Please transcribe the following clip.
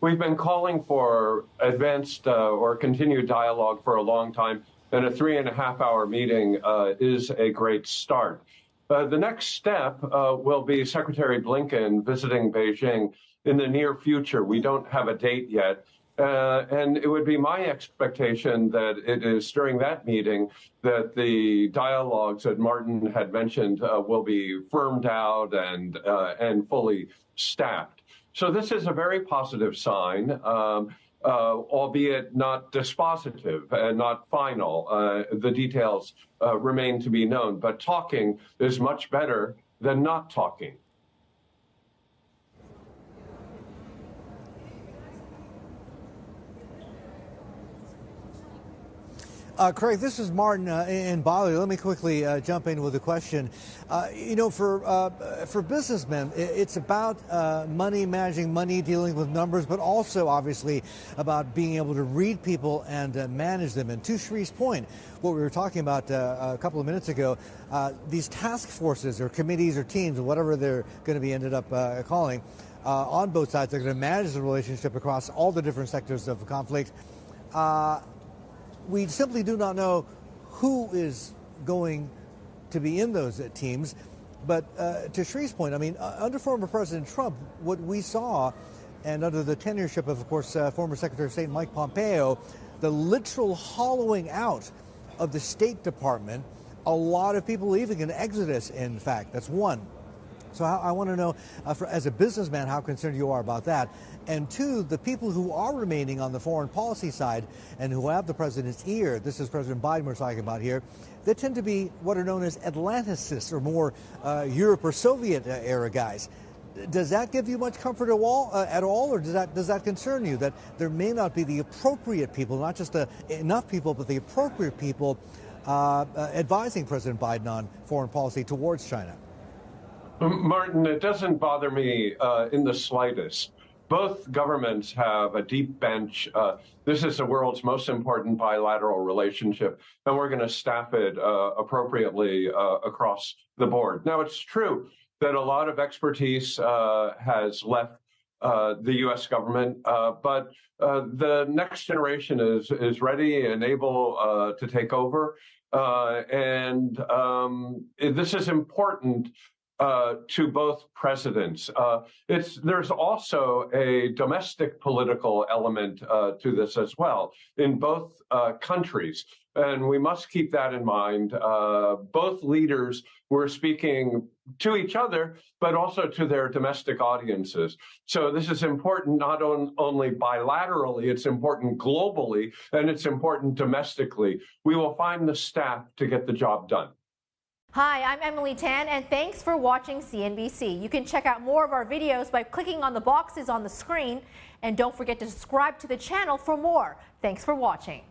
We've been calling for advanced or continued dialogue for a long time, and a 3.5-hour meeting is a great start. The next step will be Secretary Blinken visiting Beijing in the near future. We don't have a date yet. And it would be my expectation that it is during that meeting that the dialogues that Martin had mentioned will be firmed out and fully staffed. So this is a very positive sign, albeit not dispositive and not final. The details remain to be known, but talking is much better than not talking. Craig, this is Martin in Bali. Let me quickly jump in with a question. For businessmen, it's about money, managing money, dealing with numbers, but also obviously about being able to read people and manage them. And to Shree's point, what we were talking about a couple of minutes ago, these task forces or committees or teams or whatever they're going to be ended up calling on both sides, they're going to manage the relationship across all the different sectors of conflict. We simply do not know who is going to be in those teams. But to Shree's point, I mean, under former President Trump, what we saw, and under the tenureship of course, former Secretary of State Mike Pompeo, the literal hollowing out of the State Department, a lot of people leaving, an exodus, in fact. That's one. So I want to know, as a businessman, how concerned you are about that. And two, the people who are remaining on the foreign policy side and who have the president's ear, this is President Biden we're talking about here, they tend to be what are known as Atlanticists or more Europe or Soviet era guys. Does that give you much comfort at all, or does that concern you that there may not be the appropriate people, not just enough people, but the appropriate people advising President Biden on foreign policy towards China? Martin, it doesn't bother me in the slightest. Both governments have a deep bench. This is the world's most important bilateral relationship, and we're going to staff it appropriately across the board. Now, it's true that a lot of expertise has left the U.S. government, but the next generation is ready and able to take over. And this is important to both presidents. There's also a domestic political element to this as well in both countries. And we must keep that in mind. Both leaders were speaking to each other, but also to their domestic audiences. So this is important not only bilaterally, it's important globally, and it's important domestically. We will find the staff to get the job done. Hi, I'm Emily Tan, and thanks for watching CNBC. You can check out more of our videos by clicking on the boxes on the screen, and don't forget to subscribe to the channel for more. Thanks for watching.